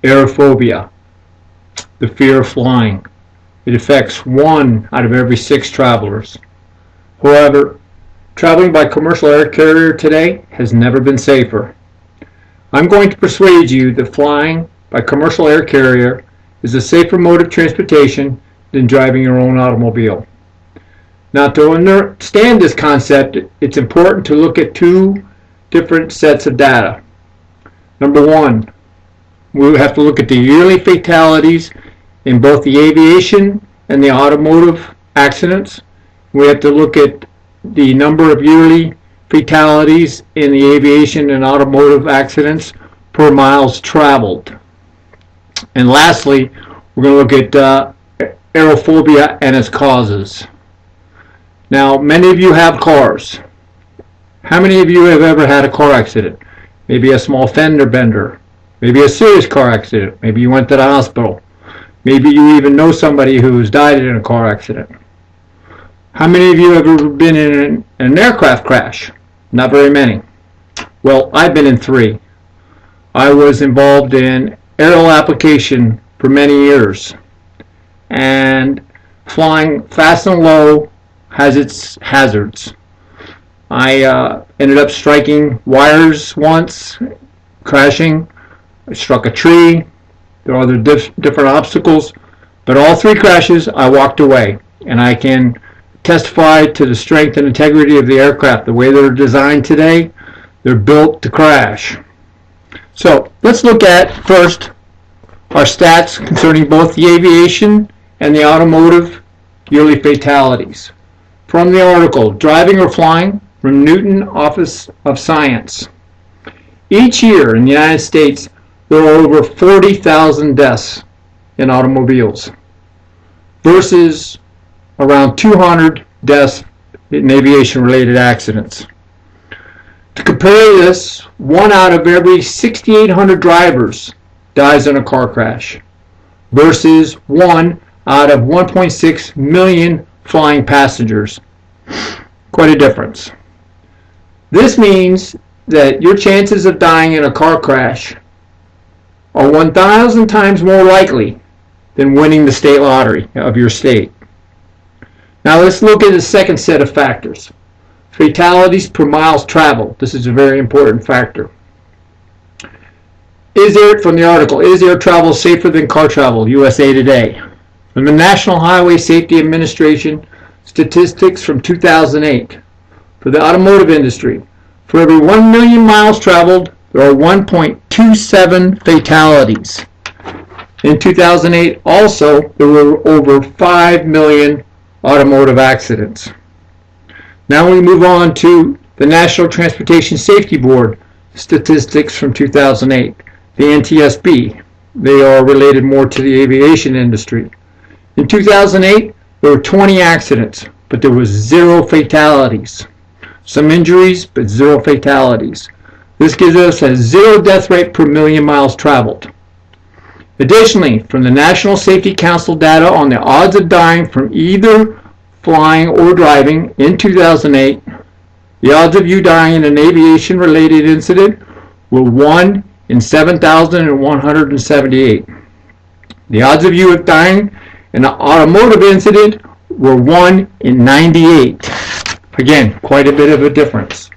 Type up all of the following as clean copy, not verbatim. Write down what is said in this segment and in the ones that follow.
aerophobia, the fear of flying. It affects 1 out of every 6 travelers. However, traveling by commercial air carrier today has never been safer. I'm going to persuade you that flying by commercial air carrier is a safer mode of transportation than driving your own automobile. Now, to understand this concept, it's important to look at 2 different sets of data. Number 1, we have to look at the yearly fatalities in both the aviation and the automotive accidents. We have to look at the number of yearly fatalities in the aviation and automotive accidents per miles traveled. And lastly, we're going to look at aerophobia and its causes. Now, many of you have cars. How many of you have ever had a car accident? Maybe a small fender bender, maybe a serious car accident, maybe you went to the hospital, maybe you even know somebody who's died in a car accident. How many of you have ever been in an aircraft crash? Not very many. Well, I've been in 3. I was involved in aerial application for many years, and flying fast and low has its hazards. I ended up striking wires once, crashing. I struck a tree. There are other different obstacles, but all 3 crashes I walked away, and I can testify to the strength and integrity of the aircraft. The way they're designed today, they're built to crash. So let's look at first our stats concerning both the aviation and the automotive yearly fatalities. From the article, Driving or Flying, from Newton Office of Science. Each year in the United States, there are over 40,000 deaths in automobiles versus around 200 deaths in aviation-related accidents. To compare this, 1 out of every 6,800 drivers dies in a car crash versus 1 out of 1.6 million flying passengers. Quite a difference. This means that your chances of dying in a car crash are 1,000 times more likely than winning the state lottery of your state. Now let's look at the second set of factors. Fatalities per miles traveled. This is a very important factor. From the article, is air travel safer than car travel? USA Today. From the National Highway Safety Administration, statistics from 2008. For the automotive industry, for every 1 million miles traveled, there are 1.27 fatalities. In 2008, also, there were over 5 million automotive accidents. Now we move on to the National Transportation Safety Board statistics from 2008, the NTSB. They are related more to the aviation industry. In 2008, there were 20 accidents, but there was 0 fatalities. Some injuries, but 0 fatalities. This gives us a 0 death rate per million miles traveled. Additionally, from the National Safety Council data on the odds of dying from either flying or driving in 2008, the odds of you dying in an aviation-related incident were 1 in 7,178. The odds of you dying in an automotive incident were 1 in 98. Again, quite a bit of a difference.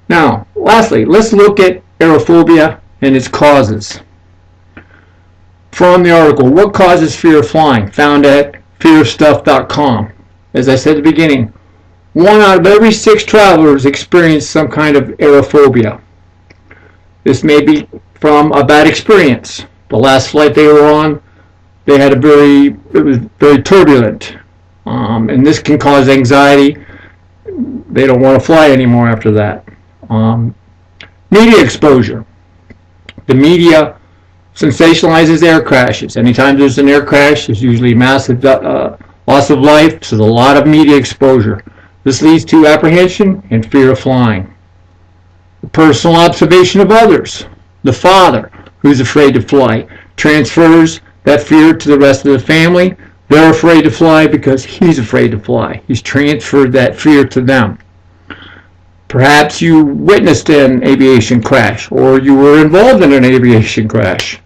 Now, lastly, let's look at aerophobia and its causes. From the article, What Causes Fear of Flying? Found at fearofstuff.com. As I said at the beginning, 1 out of every 6 travelers experience some kind of aerophobia. This may be from a bad experience. The last flight they were on, they had it was very turbulent. And this can cause anxiety. They don't want to fly anymore after that. Media exposure. The media sensationalizes air crashes. Anytime there's an air crash, there's usually massive loss of life, so there's a lot of media exposure. This leads to apprehension and fear of flying. The personal observation of others. The father, who's afraid to fly, transfers that fear to the rest of the family. They're afraid to fly because he's afraid to fly. He's transferred that fear to them. Perhaps you witnessed an aviation crash, or you were involved in an aviation crash.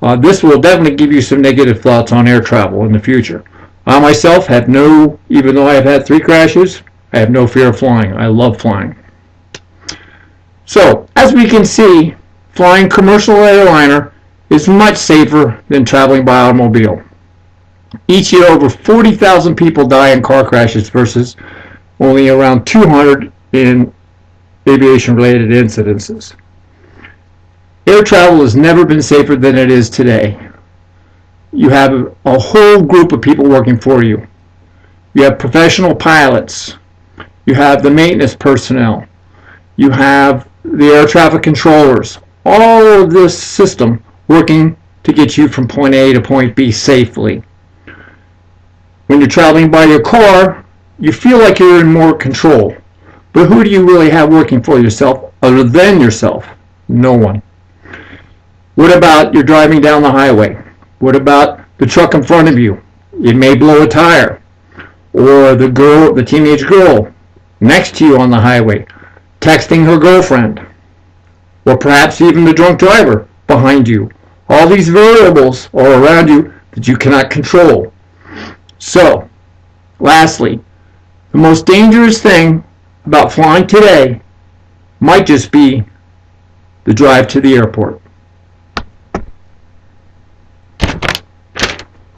This will definitely give you some negative thoughts on air travel in the future. I myself have no, even though I have had 3 crashes, I have no fear of flying. I love flying. So, as we can see, flying commercial airliner is much safer than traveling by automobile. Each year, over 40,000 people die in car crashes versus only around 200 in aviation-related incidences. Air travel has never been safer than it is today. You have a whole group of people working for you. You have professional pilots. You have the maintenance personnel. You have the air traffic controllers. All of this system working to get you from point A to point B safely. When you're traveling by your car, you feel like you're in more control. But who do you really have working for yourself other than yourself? No one. What about you're driving down the highway? What about the truck in front of you? It may blow a tire. Or the teenage girl next to you on the highway, texting her girlfriend. Or perhaps even the drunk driver behind you. All these variables are around you that you cannot control. So, lastly, the most dangerous thing about flying today might just be the drive to the airport.